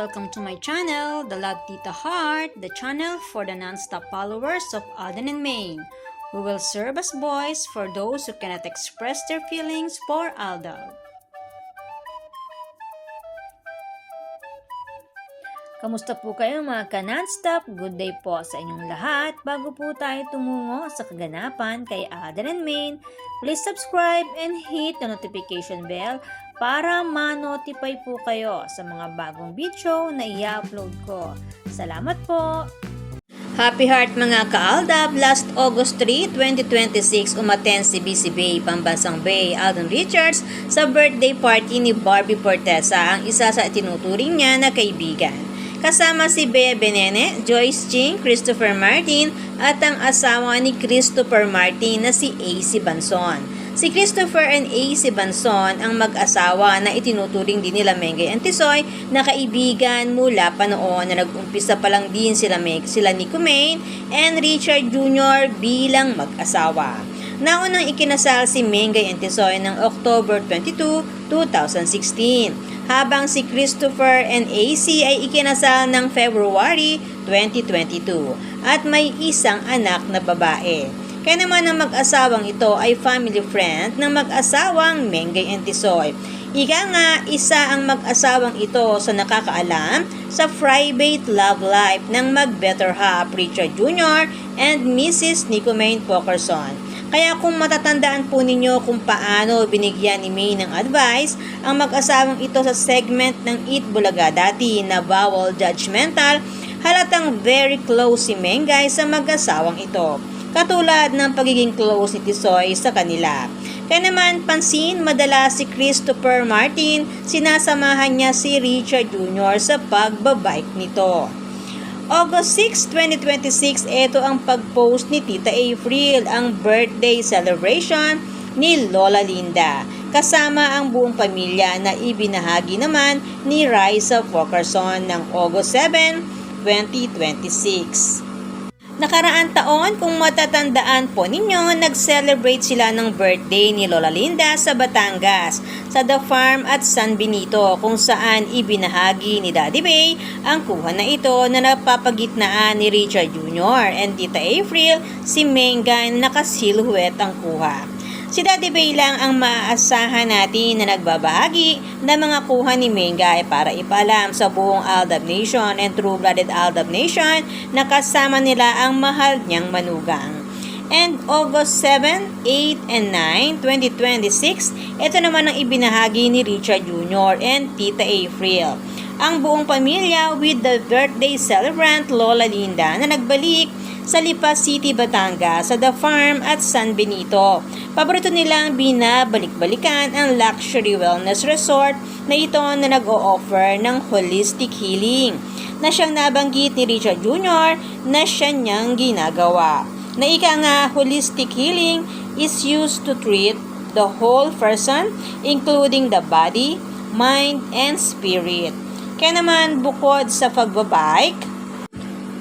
welcome to my channel, The Love Tita Heart, the channel for the non-stop followers of Alden and Maine, who will serve as voice for those who cannot express their feelings for Aldab. Kamusta po kayo mga ka-non-stop? Good day po sa inyong lahat. Bago po tayo tumungo sa kaganapan kay Alden and Maine, please subscribe and hit the notification bell para ma-notify po kayo sa mga bagong video na i-upload ko. Salamat po! Happy Heart mga ka-Aldab! Last August 3, 2026, umattend si BC Bay, Pambansang Bay, Alden Richards sa birthday party ni Barbie Portesa, ang isa sa tinuturing niya na kaibigan. Kasama si Bea Benene, Joyce Ching, Christopher Martin at ang asawa ni Christopher Martin na si AC Banson. Si Christopher and AC Banson ang mag-asawa na itinuturing din nila Mengay and Tisoy na kaibigan mula pa noon na nag-umpisa pa lang din sila Nico Maine and Richard Jr. bilang mag-asawa. Naunang ikinasal si Mengay and Tisoy ng October 22, 2016. Habang si Christopher and AC ay ikinasal ng February 2022 at may isang anak na babae. Kaya naman ang mag-asawang ito ay family friend ng mag-asawang Mengay and Tisoy. Ika nga, isa ang mag-asawang ito sa nakakaalam sa private love life ng mag-better half Richard Jr. and Mrs. Nico Maine Pokerson. Kaya kung matatandaan po ninyo kung paano binigyan ni May ng advice ang mag-asawang ito sa segment ng Eat Bulaga dati na bawal judgmental, halatang very close si Mengay sa mag-asawang ito. Katulad ng pagiging close ni Tisoy sa kanila. Kaya naman pansin madalas si Christopher Martin, sinasamahan niya si Richard Jr. sa pagbabike nito. August 6, 2026, ito ang pag-post ni Tita April, ang birthday celebration ni Lola Linda. Kasama ang buong pamilya na ibinahagi naman ni Raisa Pokerson ng August 7, 2026. Nakaraan taon, kung matatandaan po ninyo, nag-celebrate sila ng birthday ni Lola Linda sa Batangas, sa The Farm at San Benito, kung saan ibinahagi ni Daddy Bay ang kuha na ito na napapagitnaan ni Richard Jr. and Tita April, si Mengay na nakasilhuwet ang kuha. Si Daddy Bay lang ang maaasahan natin na nagbabahagi ng mga kuha ni Mengay para ipaalam sa buong Aldab Nation and True-Blooded Aldab Nation na kasama nila ang mahal niyang manugang. And August 7, 8, and 9, 2026, ito naman ang ibinahagi ni Richard Jr. and Tita April. Ang buong pamilya with the birthday celebrant Lola Linda na nagbalik sa Lipa City, Batangas, sa The Farm at San Benito. Paborito nilang binabalik-balikan ang luxury wellness resort na ito na nag-o-offer ng holistic healing na siyang nabanggit ni Richard Jr. na siya niyang ginagawa. Na ika nga, holistic healing is used to treat the whole person including the body, mind, and spirit. Kaya naman bukod sa pagbabike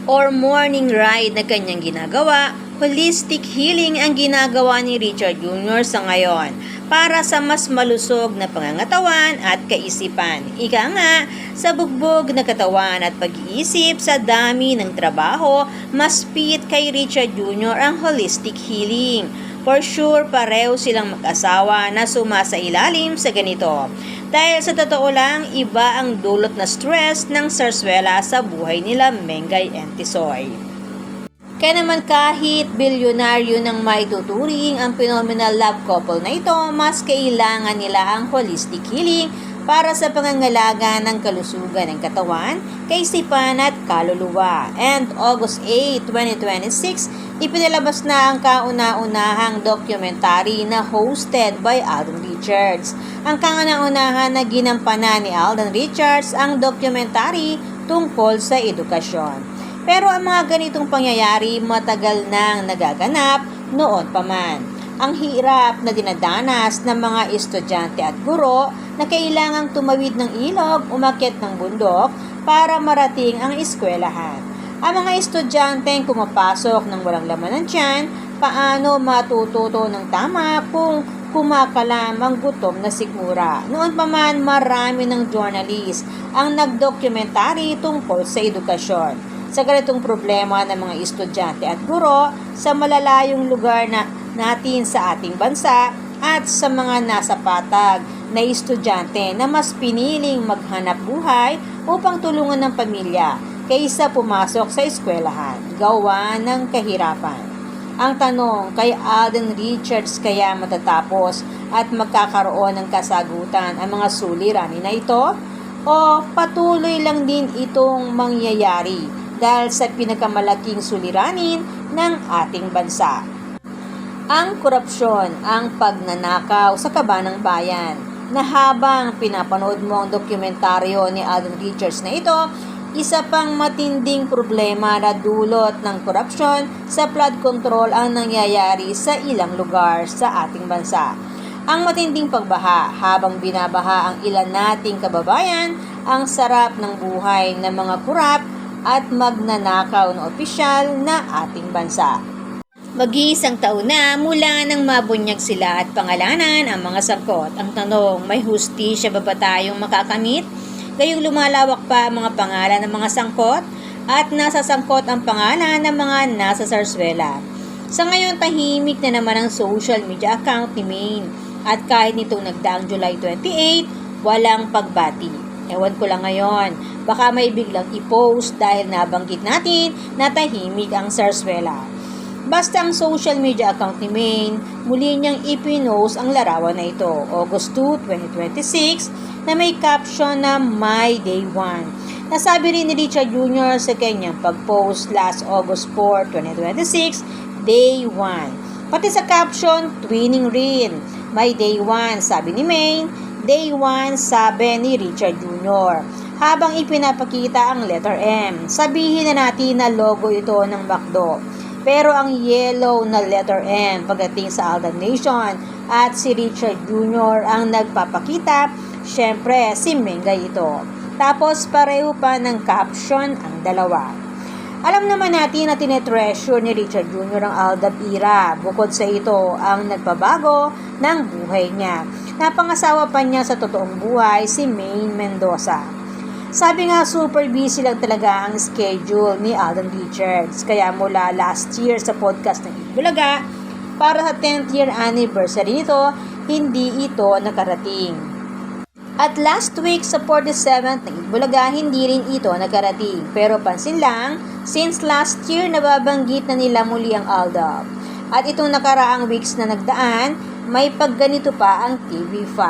or morning ride na kanyang ginagawa, holistic healing ang ginagawa ni Richard Jr. sa ngayon para sa mas malusog na pangangatawan at kaisipan. Ika nga, sa bugbog na katawan at pag-iisip sa dami ng trabaho, mas fit kay Richard Jr. ang holistic healing. For sure, pareho silang mag-asawa na sumasailalim sa ganito. Dahil sa totoo lang, iba ang dulot na stress ng sarswela sa buhay nila Mengay and Tisoy. Kaya naman kahit bilyonaryo ng maituturing ang phenomenal love couple na ito, mas kailangan nila ang holistic healing para sa pangangalaga ng kalusugan ng katawan, kaisipan at kaluluwa. And August 8, 2026, ipinalabas na ang kauna-unahang documentary na hosted by Alden Richards. Ang kauna-unahan na ginampanan ni Alden Richards ang documentary tungkol sa edukasyon. Pero ang mga ganitong pangyayari matagal nang nagaganap noon pa man. Ang hirap na dinadanas ng mga estudyante at guro na kailangang tumawid ng ilog, umakyat ng bundok para marating ang eskwelahan. Ang mga estudyanteng pumapasok ng walang laman ng tiyan, paano matututo ng tama kung kumakalam ang gutom na sikmura. Noon pa man, marami ng journalist ang nagdokumentary tungkol sa edukasyon. Sa ganitong problema ng mga estudyante at guro sa malalayong lugar natin sa ating bansa at sa mga nasa patag na estudyante na mas piniling maghanap buhay upang tulungan ng pamilya kaysa pumasok sa eskwelahan, gawa ng kahirapan. Ang tanong, kay Alden Richards kaya matatapos at magkakaroon ng kasagutan ang mga suliranin na ito? O patuloy lang din itong mangyayari dahil sa pinakamalaking suliranin ng ating bansa? Ang korupsyon, ang pagnanakaw sa kabanang bayan, na habang pinapanood mo ang dokumentaryo ni Alden Richards na ito, isa pang matinding problema na dulot ng korupsyon sa flood control ang nangyayari sa ilang lugar sa ating bansa. Ang matinding pagbaha habang binabaha ang ilan nating kababayan, ang sarap ng buhay ng mga kurap at magnanakaw na opisyal na ating bansa. Mag-iisang taon na mula nang mabunyag sila at pangalanan ang mga sangkot. Ang tanong, may hustisya ba tayong makakamit? Gayong lumalawak pa ang mga pangalan ng mga sangkot at nasa sangkot ang pangalan ng mga nasa sarswela. Sa ngayon, tahimik na naman ang social media account ni Maine at kahit nitong nagdaang July 28, walang pagbati. Ewan ko lang ngayon, baka may biglang i-post dahil nabanggit natin na tahimik ang sarswela. Basta ang social media account ni Maine, muli niyang ipinost ang larawan na ito, August 2, 2026, na may caption na My Day 1. Nasabi rin ni Richard Jr. sa kanyang pag-post last August 4, 2026, Day 1. Pati sa caption, twinning rin. My Day 1, sabi ni Maine, Day 1, sabi ni Richard Jr. Habang ipinapakita ang letter M, sabihin na natin na logo ito ng McDo. Pero ang yellow na letter M pagdating sa Alden Nation at si Richard Jr. ang nagpapakita, syempre si Mengay ito. Tapos pareho pa ng caption ang dalawa. Alam naman natin na tinetreasure ni Richard Jr. ang Aldab era. Bukod sa ito, ang nagpabago ng buhay niya. Napangasawa pa niya sa totoong buhay si Maine Mendoza. Sabi nga, super busy lang talaga ang schedule ni Alden Richards. Kaya mula last year sa podcast ng Itbulaga, para sa 10th year anniversary nito, hindi ito nakarating. At last week sa 47th ng Itbulaga, hindi rin ito nakarating. Pero pansin lang, since last year nababanggit na nila muli ang Aldab. At itong nakaraang weeks na nagdaan, may pagganito pa ang TV5.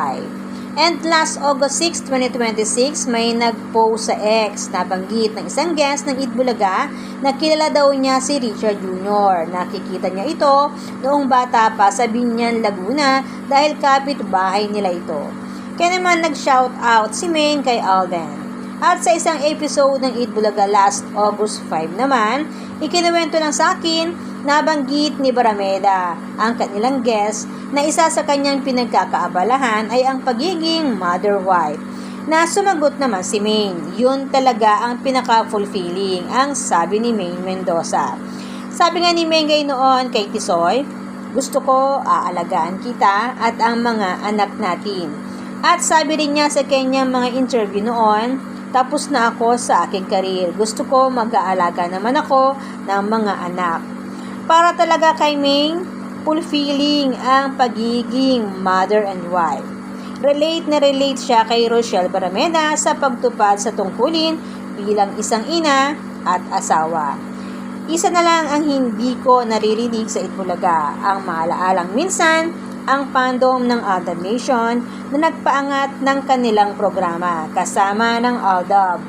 And last August 6, 2026, may nag-post sa X na banggit ng isang guest ng Itbulaga na kilala daw niya si Richard Jr. Nakikita niya ito noong bata pa sa Binyan, Laguna dahil kapitbahay nila ito. Kaya naman nag-shout out si Maine kay Alden. At sa isang episode ng Itbulaga last August 5 naman, ikinuwento lang sa akin, nabanggit ni Barameda, ang kanilang guest, na isa sa kanyang pinagkakaabalahan ay ang pagiging mother-wife. Na sumagot naman si Maine, yun talaga ang pinaka-fulfilling, ang sabi ni Maine Mendoza. Sabi nga ni Mengay noon kay Tisoy, gusto ko aalagaan kita at ang mga anak natin. At sabi rin niya sa kanyang mga interview noon, tapos na ako sa aking karir. Gusto ko mag-aalaga naman ako ng mga anak. Para talaga kay Maine, fulfilling ang pagiging mother and wife. Relate na relate siya kay Rochelle Barameda sa pagtupad sa tungkulin bilang isang ina at asawa. Isa na lang ang hindi ko naririnig sa Itbulaga, ang maalaalang minsan ang fandom ng Aldab Nation na nagpaangat ng kanilang programa kasama ng Aldab.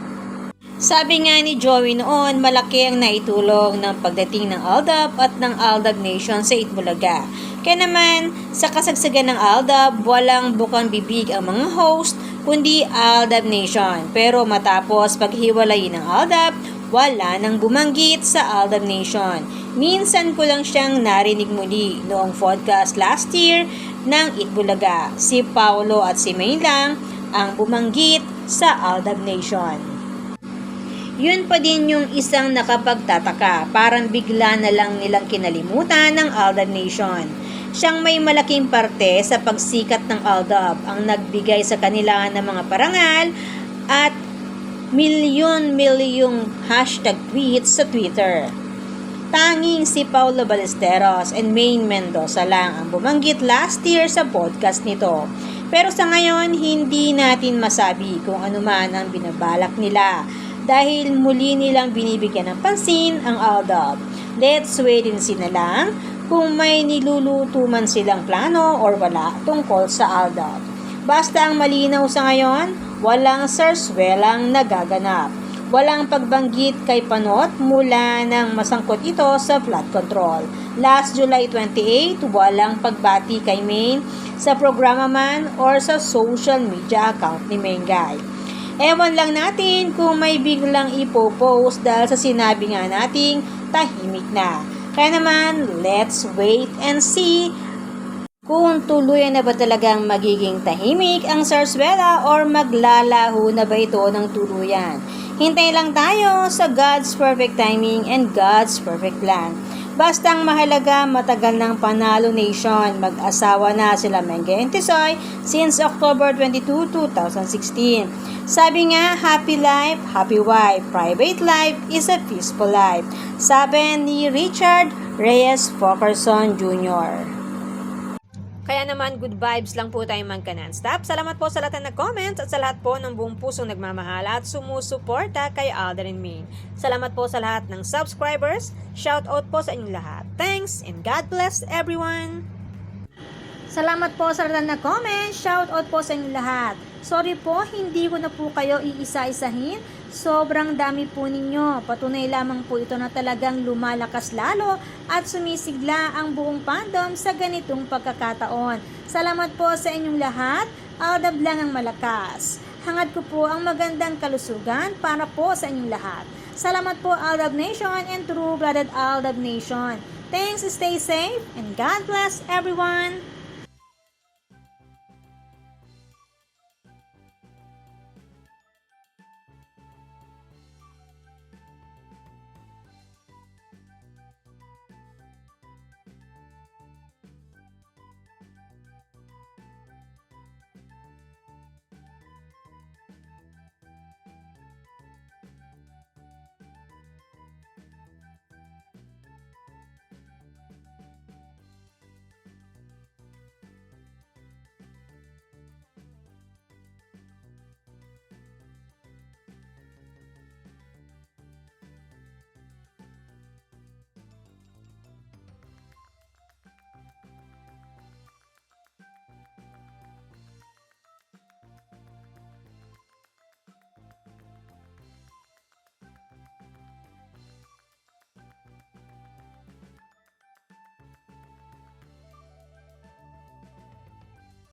Sabi nga ni Joey noon, malaki ang naitulong ng pagdating ng Aldab at ng Aldab Nation sa Itbulaga. Kaya naman, sa kasagsagan ng Aldab, walang bukang bibig ang mga host, kundi Aldab Nation. Pero matapos paghiwalayin ng Aldab, wala nang bumanggit sa Aldab Nation. Minsan ko lang siyang narinig muli noong podcast last year ng Itbulaga. Si Paulo at si Maine lang ang bumanggit sa Aldab Nation. Yun pa din yung isang nakapagtataka, parang bigla na lang nilang kinalimutan ng Aldab Nation. Siyang may malaking parte sa pagsikat ng Aldab, ang nagbigay sa kanila ng mga parangal at milyon-milyong hashtag tweets sa Twitter. Tanging si Paulo Ballesteros and Maine Mendoza lang ang bumanggit last year sa podcast nito. Pero sa ngayon, hindi natin masabi kung ano man ang binabalak nila dahil muli nilang binibigyan ng pansin ang Aldab. Let's wait and see na lang kung may niluluto man silang plano or wala tungkol sa Aldab. Basta ang malinaw sa ngayon, walang sarswelang nagaganap. Walang pagbanggit kay Panot mula nang masangkot ito sa flood control. Last July 28, walang pagbati kay Maine sa programa man or sa social media account ni Mengay. Ewan lang natin kung may biglang ipopost dahil sa sinabi nga nating tahimik na. Kaya naman, let's wait and see kung tuluyan na ba talagang magiging tahimik ang Zarzuela or maglalaho na ba ito ng tuluyan. Hintay lang tayo sa God's perfect timing and God's perfect plan. Basta ang mahalaga, matagal ng Panalo Nation. Mag-asawa na sila Mengay and Tisoy since October 22, 2016. Sabi nga, happy life, happy wife. Private life is a peaceful life. Sabi ni Richard Reyes Fokerson Jr. Kaya naman, good vibes lang po tayo magka-non-stop. Salamat po sa lahat na nag-comments at sa lahat po ng buong pusong nagmamahal at sumusuporta kay Alden and Maine. Salamat po sa lahat ng subscribers. Shout out po sa inyong lahat. Thanks and God bless everyone! Salamat po sa lahat na comment. Shout out po sa inyong lahat. Sorry po, hindi ko na po kayo iisa-isahin. Sobrang dami po ninyo. Patunay lamang po ito na talagang lumalakas lalo at sumisigla ang buong fandom sa ganitong pagkakataon. Salamat po sa inyong lahat. Aldab lang ang malakas. Hangad ko po ang magandang kalusugan para po sa inyong lahat. Salamat po Aldab Nation and True-Blooded Aldab Nation. Thanks, stay safe, and God bless everyone!